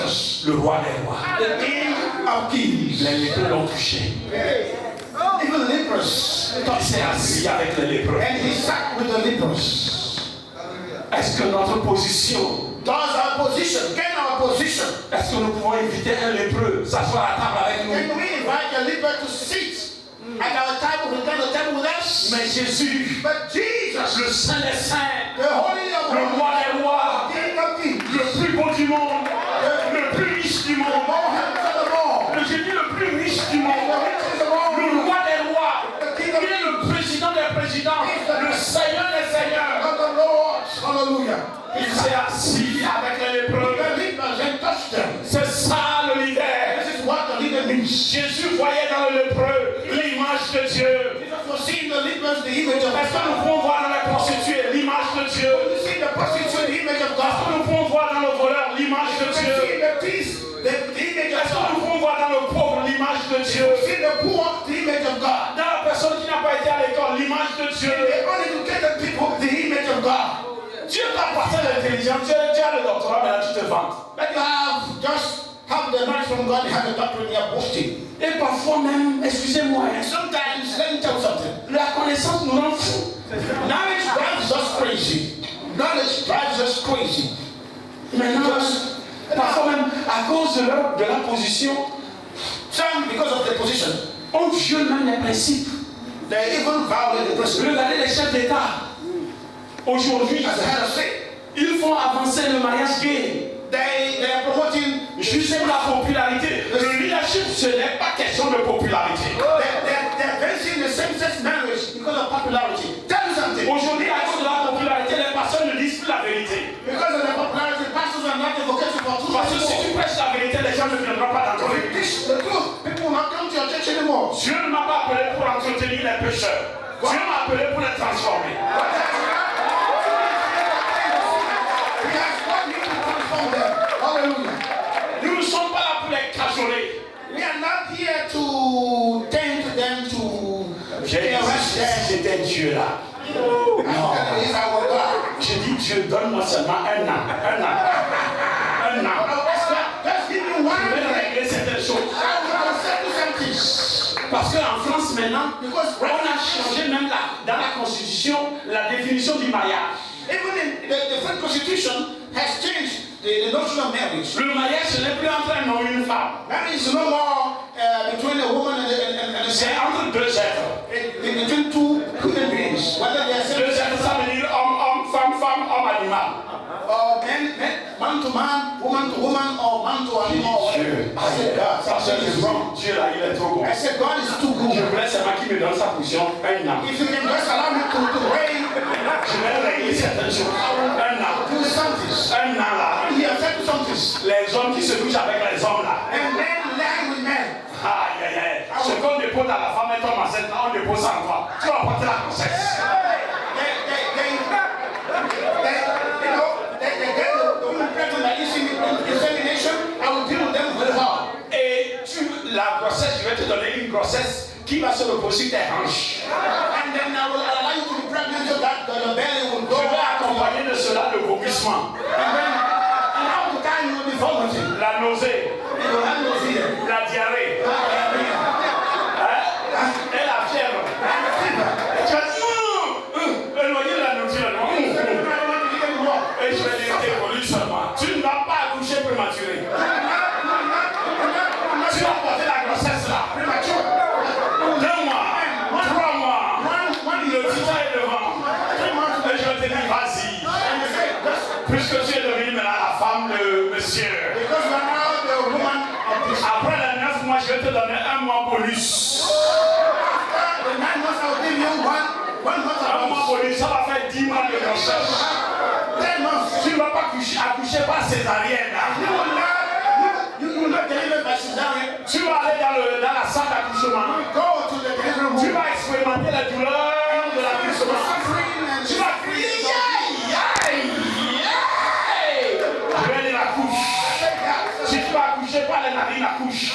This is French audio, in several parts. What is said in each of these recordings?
Jesus, le roi des rois. the King of Kings. Les lépreux l'ont touché. Even lepers. Il s'est assis avec les lépreux. And he sat with the lepers. Est-ce que notre position, Does our position, can our position, est-ce que nous pouvons inviter un lépreux s'asseoir à table avec nous? can we invite a leper to sit at our table, return the table with us? Mais Jésus, But Jesus, le Saint des Saints, the Holy of le roi des rois, King of Kings, le plus beau du monde, le plus riche du monde, more hands of the Lord, je dis le plus riche du monde, the richest of all, le roi des rois, the King il of est Kings, le président des présidents, le Seigneur des seigneurs. of the Lord. Hallelujah. Il s'est assis avec les lépreux. The lepers and touched them. C'est ça le leader. This is what the leader means. Jésus voyait dans le lépreux l'image de Dieu. Jesus was seeing the lepers, the image of Est-ce que nous God. pouvons voir dans les prostituées l'image de Dieu? You see the prostitute, the image of Est-ce que God. nous pouvons voir dans le voleur l'image de You Dieu? see the thief, the image of Est-ce que nous God. pouvons voir dans le pauvre l'image de Dieu? You see the poor, the image of God. Dans la personne qui n'a pas été à l'école, l'image de Dieu. The uneducated people, the image of God. Dieu t'a apporté l'intelligence, tu as le doctorat, mais là tu te vantes. That you have the knowledge from God, you have the doctrine, you are boasting. Et parfois même, excusez-moi, And sometimes, let me tell you something. la connaissance nous rend fous. Knowledge drives us crazy. Knowledge drives us crazy. Maintenant, parfois même, à cause de la position, Some, because of the position, on viole même les principes. they even violate the principle. Regardez les chefs d'État. Aujourd'hui, As I had said, ils font avancer le mariage gay. they are promoting, Juste pour la popularité. Le leadership, ce n'est pas question de popularité. they're advancing the same-sex marriage because of popularity. Tell me something. Aujourd'hui, à cause de la popularité, les pasteurs ne disent plus la vérité. Because of the popularity, pastors are not advocating for truth Parce que si tu anymore. prêches la vérité, les gens ne viendront pas dans ton église. This, the truth, people will not come to your church anymore. Dieu ne m'a pas appelé pour entretenir les pécheurs. Dieu m'a appelé pour les transformer. Nous ne sommes pas là pour les cajoler. We are not here to tempt them to arrest them. J'étais Dieu là. That is our God. J'ai dit Dieu, donne-moi seulement un an. Un an. Un an. Just give me Je one vais day. régler certaines choses. I will settle some things. Parce qu'en France maintenant, on a changé même dans la constitution la définition du mariage. Even in the French Constitution has changed the notion of marriage. Le mariage, ce n'est plus entre un homme et une femme. Marriage is no more between a woman and a C'est man. entre deux êtres. Between two human beings. Whether they are Deux êtres, ça veut dire homme, homme, femme, femme, homme, animal. man to man, woman to woman, or man to animal. Dieu. I said, God, something is wrong. Dieu là, il est trop bon. I said, God is too Je good. voulais seulement qu'il me donne sa position un an. If you can just allow me to reign, Je vais régler certaines choses. Un an. do something. Un an là. He has said something. Les hommes qui se couchent avec les hommes là. And men lie with men. Aïe, aïe, aïe. Ce qu'on dépose à la femme et tombe enceinte, là, on dépose ça en toi. Tu vas porter la grossesse. They get the woman pregnant by insemination. I will deal with them very hard. Et la grossesse, je vais te donner une grossesse qui va se reposer sur tes hanches. And then I will allow you to be pregnant so that the belly will go Je vais back. accompagner de cela le vomissement, And all the time you will be vomiting. la nausée, You will have no fear. la diarrhée, And et la fièvre. fever. Tu vas dire, éloignez la nourriture. I don't want to get any more. Et je vais dire, t'évolues seulement. Tu ne vas pas accoucher prématuré. Tu vas porter la grossesse là. Premature. 2 mois, 3 mois. Le titan est devant. 3 months. Et je vais te dire, vas-y. And you say, just Puisque tu es devenu maintenant la femme de monsieur. because you are now the woman of this. Après les 9 mois, je vais te donner 1 mois bonus. After the 9 months, I will give you one month 1 mois allowance. bonus, ça va faire 10 mois de grossesse. 10 months. Tu ne vas pas accoucher par césarienne. You will not deliver by cesarean. Tu vas aller dans la salle d'accouchement. Go to the delivery room. Tu vas expérimenter la douleur de l'accouchement. Suffering and Tu vas crier, aïe, aïe. Je vais dire accouche. Si tu vas accoucher par les narines, accouche.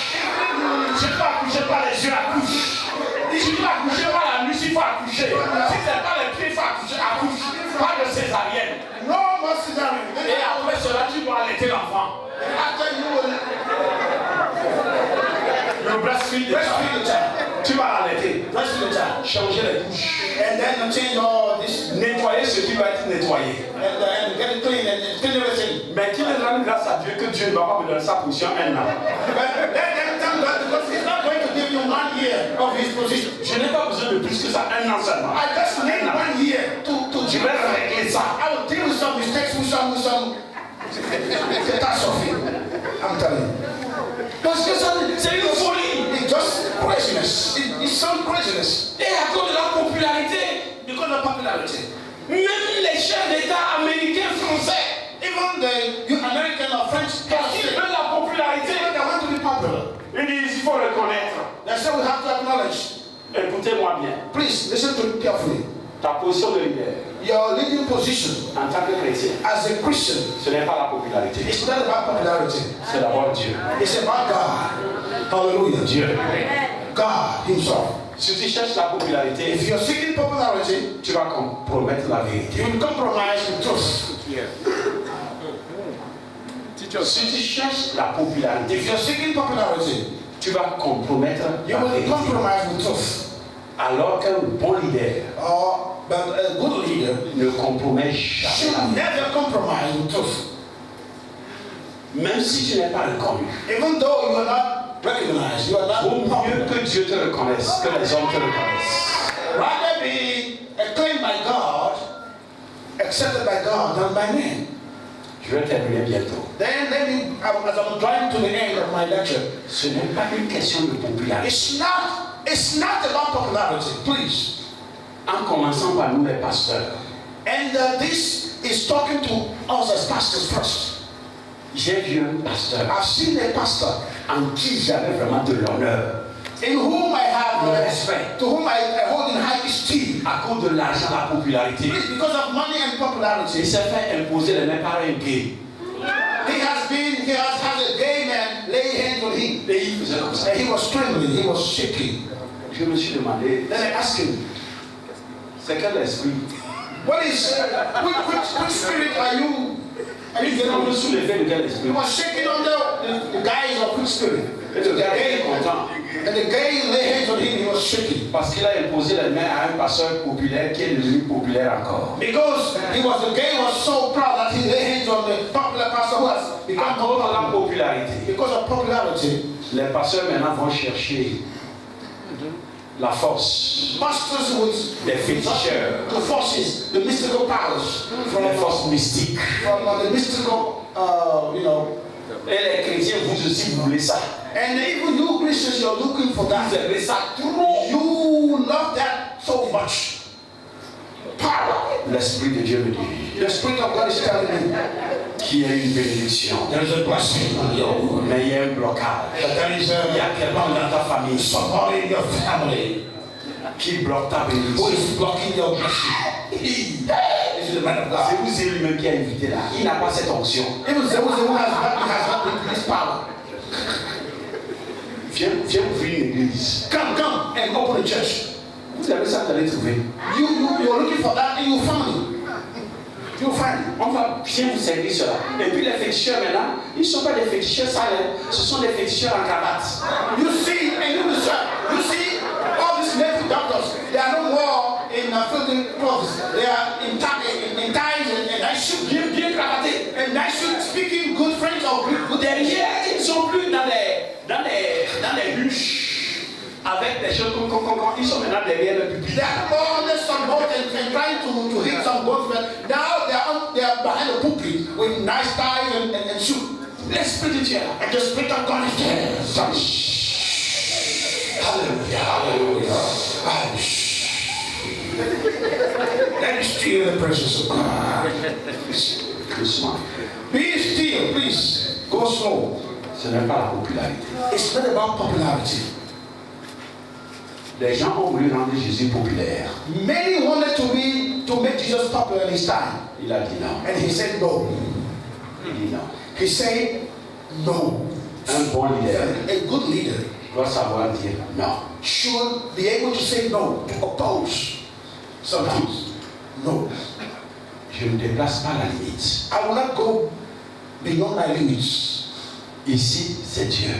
Si tu vas accoucher par les yeux, accouche. Si tu vas accoucher par la nuit, il faut accoucher. Si c'est pas les pieds, il faut accoucher, accouche. Pas de césarienne. No more cesarean. Et après cela, tu dois allaiter l'enfant. breastfeed the Breastfeed the child. child. Tu vas allaiter. Breastfeed the child. Changer les couches. And then you change all this. Nettoyer ce qui va être nettoyé. And get it clean and clean everything. Mais qui me rend grâce à Dieu que Dieu ne va pas me donner sa position un an. But let them thank God because He's not going to give you 1 year of His position. Je n'ai pas besoin de plus que ça, un an seulement. I just need 1 year to Je vais régler ça. I will deal with some mistakes, with some catastrophe. I'm telling you. Parce que ça, c'est une folie. It's just craziness. It's some craziness. Et à cause de la popularité, Because of popularity. même les chefs d'État américains, français, Even the American or French ils president, veulent la popularité. they want to be popular. Ils disent il faut reconnaître. They say we have to acknowledge. Écoutez-moi bien. Please listen to it carefully. Ta position de leader Your leading position en tant que chrétien, as a Christian ce n'est pas la popularité. is not about popularity. C'est d'abord Dieu. It's about God. Hallelujah. Dieu. God Himself. Si tu cherches la popularité, If you're seeking popularity, tu vas compromettre la vérité. you will compromise with truth. Si tu cherches la popularité, If you're seeking popularity, tu vas compromettre you la will vérité. compromise with truth. Alors qu'un bon leader But a good leader ne compromet jamais should la vérité. never compromise with truth. Même si tu n'es pas reconnu, Even though you are not recognized, you are il vaut not mieux popular. que Dieu te reconnaisse, que les hommes te reconnaissent. Rather be acclaimed by God, accepted by God, than by men. Je vais terminer bientôt. Then let me, as I'm driving to the end of my lecture, Ce n'est pas une question de popularité. it's not about popularity, please. En commençant par nous les pasteurs, And this is talking to us as pastors first. j'ai vu un pasteur I've seen a pastor en qui j'avais vraiment de l'honneur in whom I have le respect to whom I hold in high esteem. à cause de l'argent, la popularité. Please, because of money and Il popularity, s'est fait imposer les mains par un gay. he has had a gay man lay hands on him. Et il faisait comme ça. And he was trembling, he was shaking. Je me suis demandé, Then I asked him, c'est quel esprit? what is, which spirit are you Il getting me on? sous l'effet de quel He esprit? was shaking under the guise of which spirit? Et le gars était content And the gay lay hands on him, he was shaking. parce qu'il a imposé les mains à un pasteur populaire qui est devenu populaire encore. Because the gay was so proud that he lay hands on the popular pastor who has À become cause de la popular. popularité, Because of popularity, les pasteurs maintenant vont chercher la force pastors with des féticheurs, the forces, the mystical powers les forces mystiques. from the mystical, Et les chrétiens, vous aussi, vous voulez ça. and even you Christians, you're looking for Vous that. aimez ça trop. You love that so much. Power. L'Esprit de Dieu me dit The Spirit of God is telling me qu'il y a une bénédiction, there is a blessing on you. mais il y a un blocage. But there is Il y a quelqu'un dans ta famille somebody in your family qui bloque ta who bénédiction. is blocking your blessing. This is the man of C'est God. vous lui-même qui a invité là. Il n'a pas cette onction. Even Zeus who has not this power. Viens ouvrir une église. Come and open a church. Vous avez ça, vous allez trouver. You're looking for that in your family. You'll find it. On va bien vous servir cela. Et puis les féticheurs maintenant, ils ne sont pas des féticheurs sales, ce sont des féticheurs en cravate. You see, and you see all these native doctors, they are no more in filthy clothes. They are in ties and nice shoes. Bien cravatés. And nice shoes, speaking good French or good Derrière, ils ne sont plus dans les bûches avec des choses comme ils sont maintenant derrière le pupitre. They are all under some boat and trying to hit some boats, but now they are behind the pulpit with nice ties and shoes. L'Esprit de Dieu est là. And the Spirit of God is there. Hallelujah. Let me still in the presence of God. Doucement. Be still, please. Go slow. Ce n'est pas la popularité. It's not about popularity. Les gens ont voulu rendre Jésus populaire. Many wanted to make Jesus popular in his time. Il a dit non. And he said no. Il dit non. He said no. Un bon leader A good leader doit savoir dire non. should be able to say no, to oppose. Sometimes. No. Je ne déplace pas la limite. I will not go beyond my limits. Ici, c'est Dieu.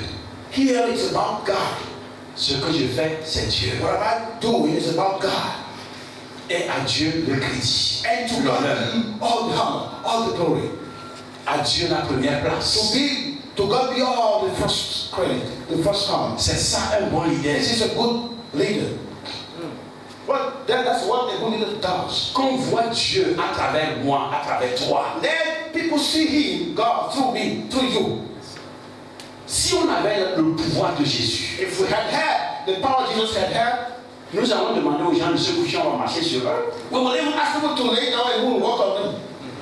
Here it's about God. Ce que je fais, c'est Dieu. What am I doing is about God. Et à Dieu le crédit. And to God be all the honor, all the glory. À Dieu la première place. To God be all the first credit, the first honor. C'est ça un bon leader. This is a good leader. Well, that's what a good leader does. Qu'on voit Dieu à travers moi, à travers toi. Let people see Him, God, through me, through you. Si on avait le pouvoir de Jésus, If we had the power Jesus had, nous allons demander aux gens de se coucher, on va marcher sur eux. we will even ask people to lay down and we will walk on them,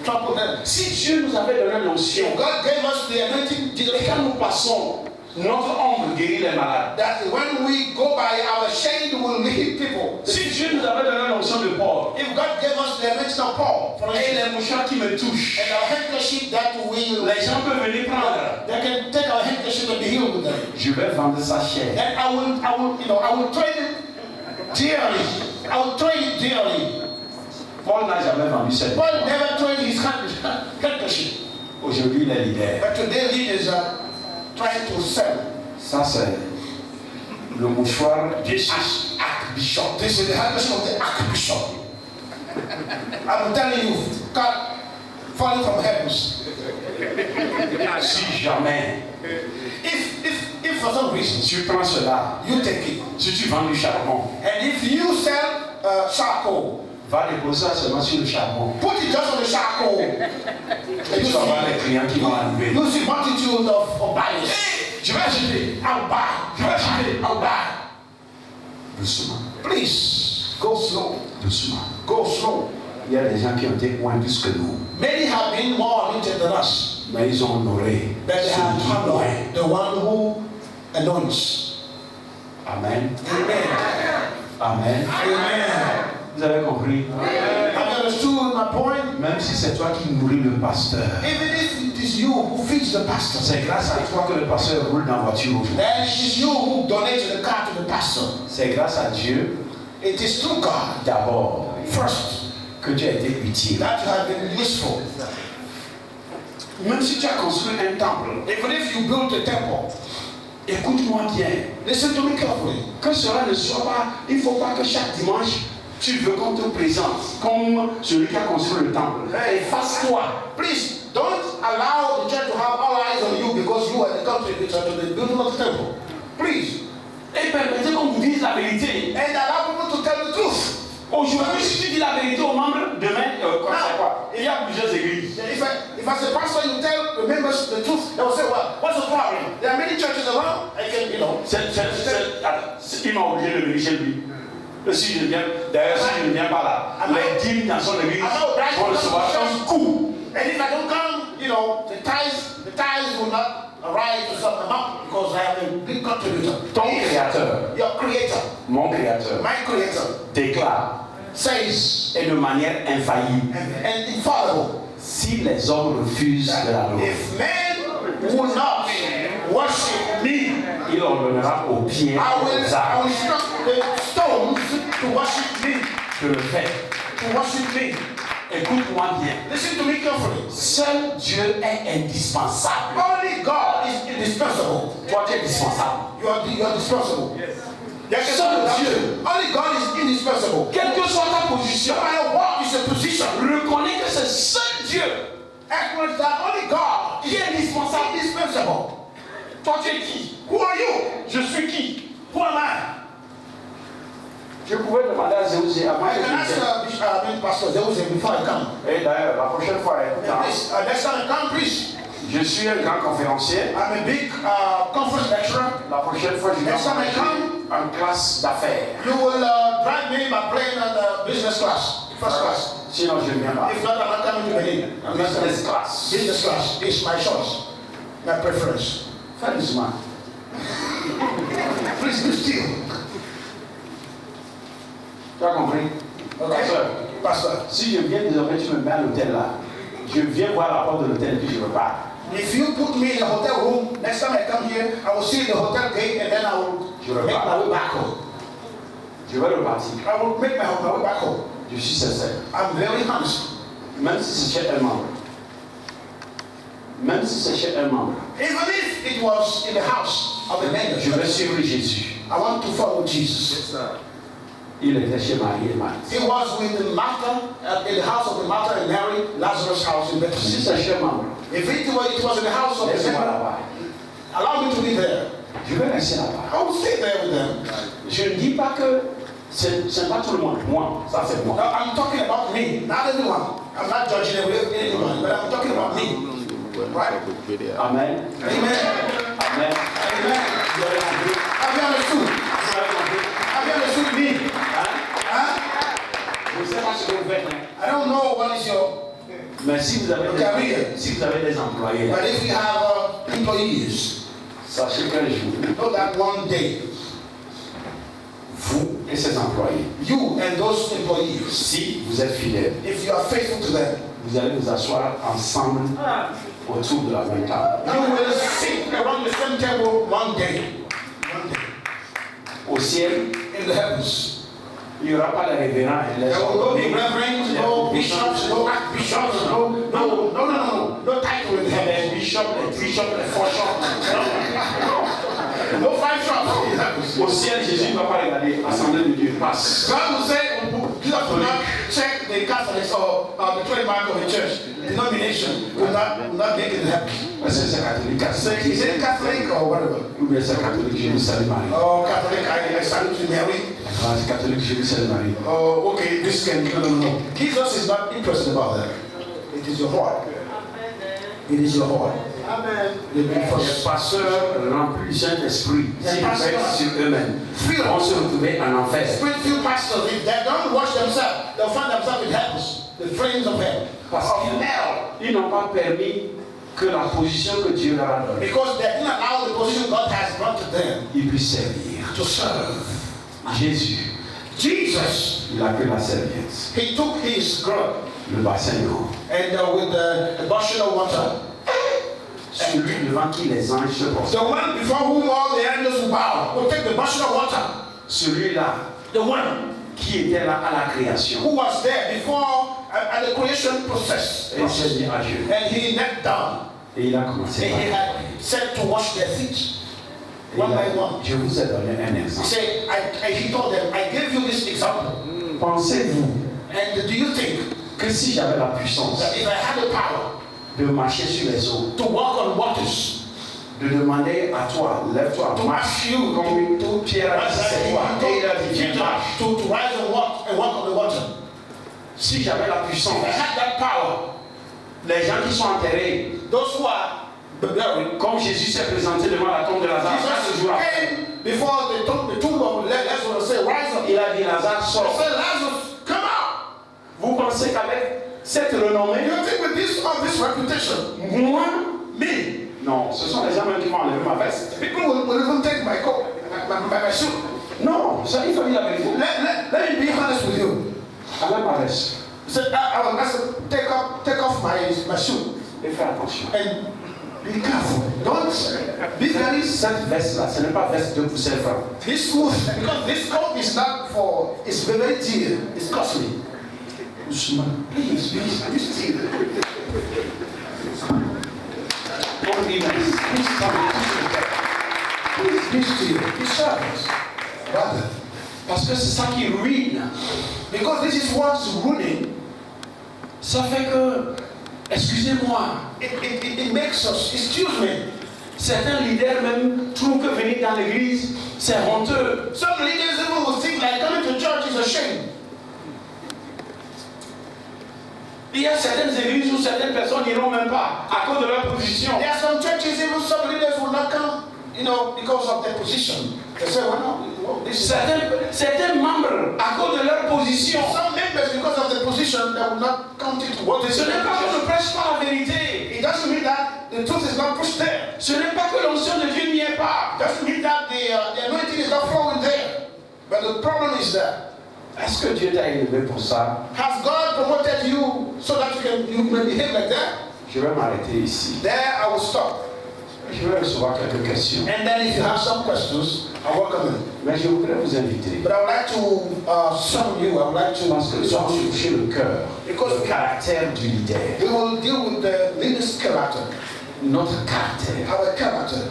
trample them. Si Dieu nous avait donné l'onction, God gave us the anointing, et quand nous passons, notre ombre guérit les malades. that when we go by, our shade will heal people. Si Dieu nous avait donné l'onction de Paul, If God gave us the anointing of Paul, for et instance, les mouchoirs qui me touchent, and our handkerchief that will, les gens peuvent venir prendre. they can take our handkerchief and be healed with them. Je vais vendre sa chair. And I will trade it dearly. I will trade it dearly. Paul n'a jamais vendu cette. Paul never traded his handkerchief. Aujourd'hui, il est leader. But today leaders are trying to sell. Ça, c'est le mouchoir du archbishop. This is the handkerchief of the archbishop. I'm telling you, God falling from heavens. Si jamais If for some reason tu prends cela, you take it, si tu vends du charbon, and if you sell charcoal, va déposer ça seulement sur le charbon. put it just on the charcoal. Et tu vas voir les clients qui vont arriver. You see multitude of buyers. Je vais acheter. I'll buy. Je vais acheter. I'll buy. Doucement. Please go slow. Doucement. Go slow. Il y a des gens qui ont été moins plus que nous. Many have been more anointed than us, Mais ils ont honoré but they have celui qui doit. honored the one who anoints. Amen. Amen. Amen. Amen. Vous avez compris? Have you understood my point? Même si c'est toi qui nourris le pasteur, Even if it is you who feeds the pastor, c'est grâce à toi que le pasteur roule dans la voiture aujourd'hui. then it is you who donates the car to the pastor. C'est grâce à Dieu It is through God d'abord first que tu as été utile. that you have been useful. Même si tu as construit un temple, Even if you built a temple, écoute-moi bien. listen to me carefully. Que cela ne soit pas, il ne faut pas que chaque dimanche tu veux qu'on te présente comme celui qui a construit le temple. Efface-toi. Please don't allow the church to have all eyes on you because you are the contributor to the building of the temple. Please. Et permettez qu'on vous dise la vérité. And allow people to tell the truth. Aujourd'hui, si tu dis la vérité aux membres, demain, c'est quoi? Il y a plusieurs églises. If as a pastor you tell the members the truth, they will say, well, what's the problem? There are many churches around. I can, Il m'a obligé de venir chez lui. Si je viens, d'ailleurs, si je ne viens pas là, les dîmes dans son église vont recevoir un coup. And if I don't come, the tithes will not rise to some amount because I am a big contributor. Ton créateur, Your creator, mon créateur, my creator, déclare, says, et de manière infaillible, and infallible, si les hommes refusent de l'adorer, if men will not worship me, il ordonnera aux pieds, I aux will arbres, instruct the stones to worship me, de le faire. to worship me. Écoute-moi bien. Listen to me carefully. Seul Dieu est indispensable. Only God is indispensable. Toi, tu es indispensable. You are dispensable. Yes. Seul Dieu. Only God is indispensable. Quelle que soit ta position, No matter what is the position, reconnais que c'est seul Dieu acknowledge that only God qui est indispensable. indispensable. Toi, tu es qui? Who are you? Je suis qui? Who am I? Je pouvais demander à Zéuzé avant I que can je ask Pastor Zeus before I come. Et d'ailleurs, la prochaine fois, Please, next time I come, please. je suis un grand conférencier. I'm a big conference lecturer. La prochaine fois, je Next time I vais come, en classe d'affaires. you will drive me by plane and business class, first class. Sinon, je ne viens pas. If not, I'm not coming to Benin. I'm not Business class. Business class is my choice, my preference. Fais doucement. Please be still. Tu as compris? Pasteur, Pastor, si je viens désormais, tu me mets à l'hôtel là. Je viens voir la porte de l'hôtel puis je repars. if you put me in a hotel room, next time I come here, I will see the hotel gate and then I will make my way back home. Je vais repartir. I will make my way back home. Je suis sincère. I'm very honest. Même si c'est chez un membre. Même si c'est chez un membre. Even if it it was in the house of the man. Je veux suivre Jésus. I want to follow Jesus. Il était chez Marie et Marthe. He was with Martha in the house of the Martha and Mary, Lazarus' house in Si Bethlehem. c'est chez moi, If it was in the house of the laisse-moi man, là-bas. allow me to be there. Je vais rester là-bas. I will stay there with them. Je ne dis pas que c'est pas tout le monde. Moi, ça c'est moi. Now, I'm talking about me, not anyone. I'm not judging anyone, but I'm talking about me. Right? Amen. Amen. Amen. Amen. Vous avez compris? Have you understood? Vous avez compris? Have you understood me? Hein? Huh? Je ne sais pas ce que vous faites. Hein? I don't know what is your, Mais si vous avez des employés, but if you have employees, sachez qu'un jour, know that one day, vous et ces employés, you and those employees, si vous êtes fidèles, if you are faithful to them, vous allez vous asseoir ensemble autour de la même table. you will sit around the same table one day. One day. Au ciel, In the heavens. il n'y aura pas de révérend et les There will no ordonnés, reverends, no bishops, no archbishops, no title in les heaven. bishops, les bishops, les fourchops. No five shops in heaven. Au ciel, Jésus ne va pas regarder l'Assemblée de Dieu passe. God will say, Jesus will not check the Catholics or the trademark of the church. Denomination will not make it happen. Est-ce que c'est catholique? So is it Catholic or whatever? Ou bien c'est catholique, je vous salue Marie. Oh, Catholic, I salute you, Mary. Ah, c'est catholique, je vous salue Marie. Oh, okay, this can no. Jesus is not interested about that. It is your heart. It is your heart. Amen. Les pasteurs remplis du Saint-Esprit, s'ils restent sur eux-mêmes, vont se retrouver en enfer. Spirit-filled pastors, if they don't wash themselves, they'll find themselves in hell, the flames of hell. Parce qu'ils n'ont pas permis que la position que Dieu leur a donnée, Because they didn't allow the position God has granted them ils puissent servir. to serve. Jésus, Jesus, il a pris la serviette, he took his grub le bassin d'eau, and with the bushel of water, celui devant qui les anges se posent. the one before whom all the angels will bow, will take the bushel of water. Celui-là The one qui était là à la création, who was there before at the creation process. et il s'est dit à Dieu. And he knelt down. Et il a commencé And par he had said to wash their feet Et one il a by dit, one. je vous ai donné un He exemple. said, he told them, I gave you this example. Pensez-vous And do you think que si j'avais la puissance that if I had the power de marcher sur les eaux, to walk on waters, de demander à toi, lève-toi, to marche ask you comme tout Pierre a dit, c'est toi, et il a dit, viens, marche. to rise and walk on the water. Si j'avais la puissance, If I had that power, les gens qui sont enterrés, those who are buried, comme Jésus s'est présenté devant la tombe de Lazare, ce Jesus jour-là, came before the tomb of Lazarus and said, rise up. il a dit, Lazare, He sors. said, Lazarus, come out. Vous pensez qu'avec cette renommée, You think with this reputation, moi, me, non, ce sont les gens même qui vont enlever ma veste. people will even take my coat, my suit. Non, ça, il faut dire la vérité. Let me be honest with you. Enlève ma veste He said, I will ask him, take off my shoe et fais attention. and be careful. Don't be very Cette veste-là, ce n'est pas veste de pousser franc. this smooth because this coat is not for. It's very dear. It's costly. Doucement. Please be still. Don't be nice. Please be still. Be silent, brother. Parce que c'est ça qui ruine. Because this is what's ruining. Ça fait que, excusez-moi, It makes us. Excuse me. certains leaders même trouvent que venir dans l'église, c'est honteux. Some leaders even will think like coming to church is a shame. Il y a certaines églises où certaines personnes n'iront même pas à cause de leur position. There are some churches, even some leaders will not come, because of their position. They say, well, no, this is. Certains membres, à cause de leur position, Some members, because of their position, they will not come to what they ce n'est pas qu'on ne prêche pas la vérité. It doesn't mean that the truth is not pushed there. Ce n'est pas que l'onction de Dieu n'y est pas. It doesn't mean that the anointing is not flowing there. But the problem is that Est-ce que Dieu t'a élevé pour ça? has God promoted you so that you may behave like that? Je vais m'arrêter ici. There I will stop. Je vais recevoir quelques questions. And then if you have some questions, I welcome them. Mais je voudrais vous inviter. But I would like to summon you. I would like to Parce que nous allons toucher le cœur, Because le caractère du leader. we will deal with the leader's character. Notre caractère. Our character.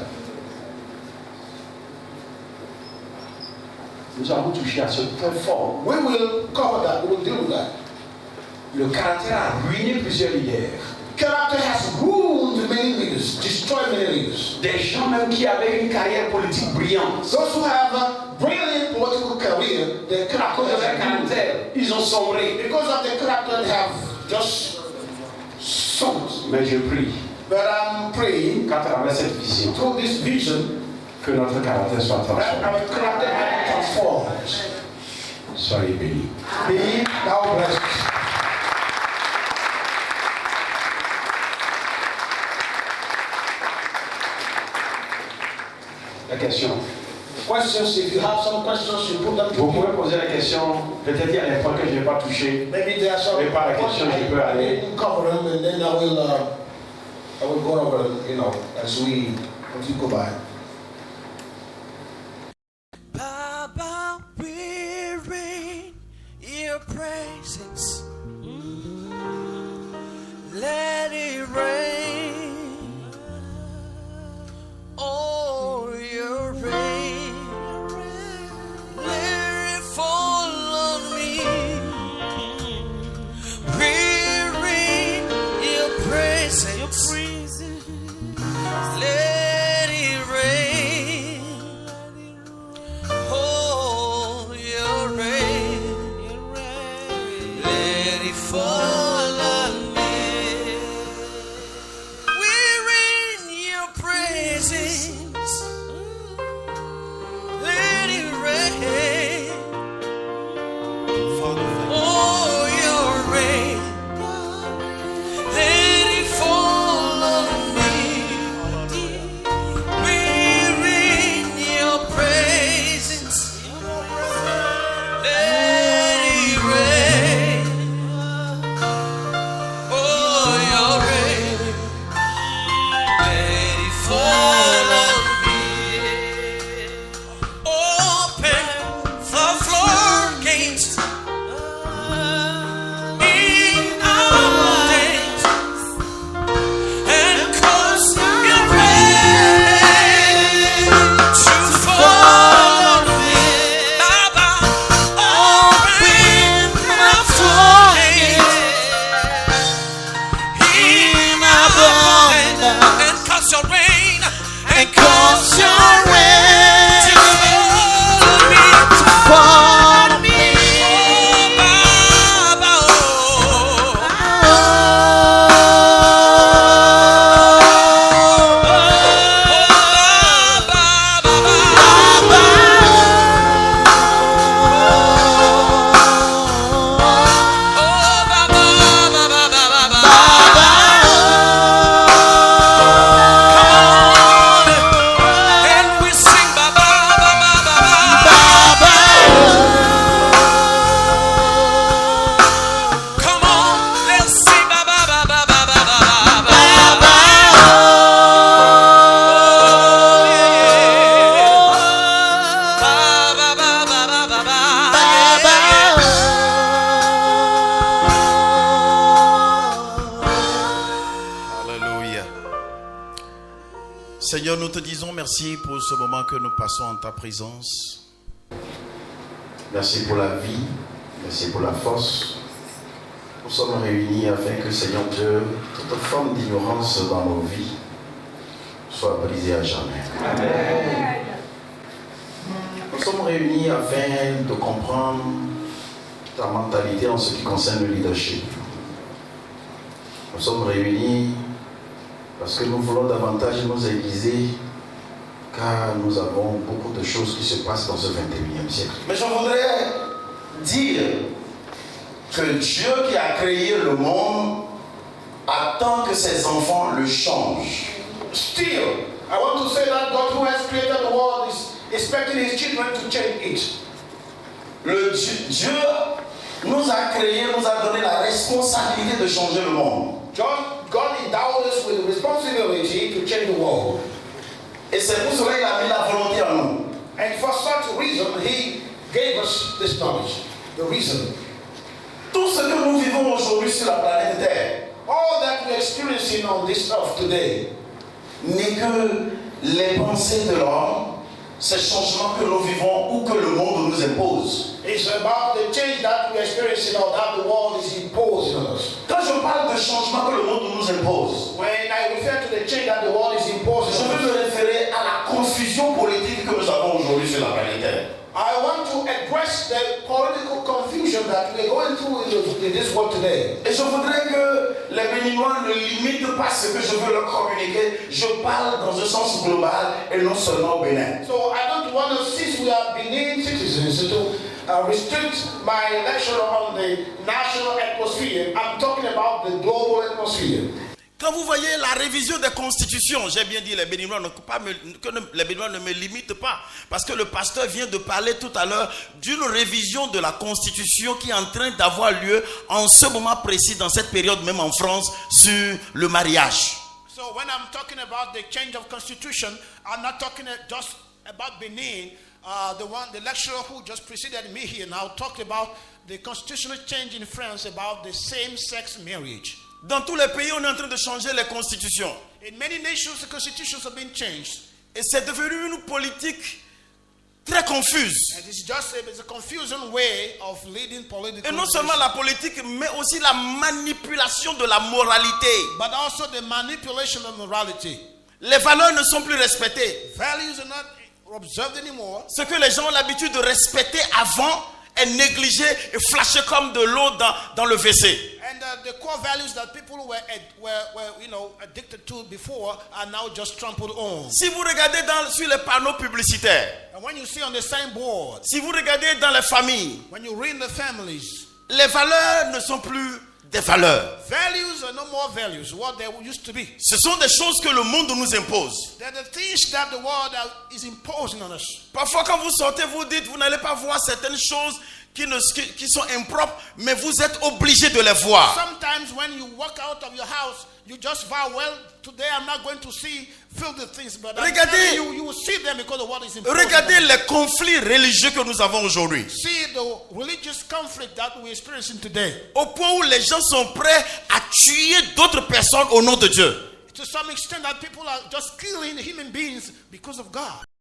nous allons toucher à ce point fort. We will cover that. We will deal with that. Le caractère a ruiné plusieurs leaders. Character has ruined many leaders, destroyed many leaders. Des gens même qui avaient une carrière politique brillante. Those who have a brilliant political career, their À cause de leur character, caractère, ils ont sombré. because of their character, they have just sunk. Mais je prie But I'm praying qu'à travers cette vision, through this vision que notre caractère soit that transformé. our character might be transformed. Soyez bénis. Be thou blessed. La question. Questions, if you have some questions, you put them Vous to pouvez me. poser la question. Peut-être il y a des points que je n'ai pas touchés. Maybe there are some Mais par la question, je peux I aller. didn't cover them, and then I will go over them, as we go by. Baba, we're in your presence. Let it rain. Oh, your rain. Let it fall on me. We're in your presence. Let it rain. Oh, your rain. Let it fall on me. We're in your presence. Let it rain. Oh, your rain. Let it fall on me. We're in your presence. Let it rain. Oh, your rain. Let it fall on me. Open the floodgates in our days and cause your rain to fall on me. Baba, open the floodgates in our days and cause your rain to fall on me. Oh, Baba, and we sing Baba, come on, let's sing Alléluia. Seigneur, nous te disons merci pour ce moment que nous passons en ta présence. Merci pour la vie, merci pour la force. Nous sommes réunis afin que, Seigneur Dieu, toute forme d'ignorance dans nos vies soit brisée à jamais. Amen. Nous sommes réunis afin de comprendre ta mentalité en ce qui concerne le leadership. Nous sommes réunis parce que nous voulons davantage nous aiguiser, car nous avons beaucoup de choses qui se passent dans ce 21e siècle. Mais je voudrais Dire que Dieu qui a créé le monde attend que ses enfants le changent. still, I want to say that God who has created the world is expecting his children to change it. Le Dieu nous a créés, nous a donné la responsabilité de changer le monde. God endowed us with the responsibility to change the world. Et c'est pour cela qu'il a mis la volonté en nous. And for such a reason, he gave us this knowledge. The reason. Tout ce que nous vivons aujourd'hui sur la planète Terre All that we're experiencing on this earth today n'est que les pensées de l'homme ces changements que nous vivons ou que le monde nous impose. It's about the change that we experience or that the world is imposing on us. Quand je parle de changement que le monde nous impose, When I refer to the change that the world is je imposing on veux us, me référer à la confusion politique que nous avons aujourd'hui sur la planète. I want to address the political confusion that we're going through in this world today. Et je voudrais que les Béninois ne limitent pas ce que je veux leur communiquer. Je parle dans un sens global et non seulement au Bénin. So I don't want to, since we are Benin citizens, to restrict my lecture on the national atmosphere. I'm talking about the global atmosphere. Quand vous voyez la révision des constitutions, j'ai bien dit les Béninois, les Béninois ne me limitent pas. Parce que le pasteur vient de parler tout à l'heure d'une révision de la constitution qui est en train d'avoir lieu en ce moment précis, dans cette période même en France, sur le mariage. So when I'm talking about the change of constitution, I'm not talking just about Benin. The lecturer who just preceded me here now talked about the constitutional change in France about the same-sex marriage. Dans tous les pays, on est en train de changer les constitutions. In many nations, the constitutions have been changed. Et c'est devenu une politique très confuse. And it's a confusing way of leading political. Et non seulement la politique, mais aussi la manipulation de la moralité. But also the manipulation of morality. Les valeurs ne sont plus respectées. Values are not observed anymore. Ce que les gens ont l'habitude de respecter avant est négligé et flashé comme de l'eau dans le WC. And the core values that people were addicted to before are now just trampled on. Si vous regardez sur les panneaux publicitaires, And when you see on the signboard, si vous regardez dans les familles, when you read the families, les valeurs ne sont plus des valeurs. values are no more values, what they used to be. Ce sont des choses que le monde nous impose. They're the things that the world is imposing on us. Parfois quand vous sortez, vous dites, vous n'allez pas voir certaines choses qui sont impropres, mais vous êtes obligé de les voir. Sometimes when you walk out of your house, you just vow, well, today I'm not going to feel the things, but Regardez, you will see them because of what is imposing. Regardez les conflits religieux que nous avons aujourd'hui. See the religious conflict that we're experiencing today. Au point où les gens sont prêts à tuer d'autres personnes au nom de Dieu. To some extent that people are just killing human beings because of God.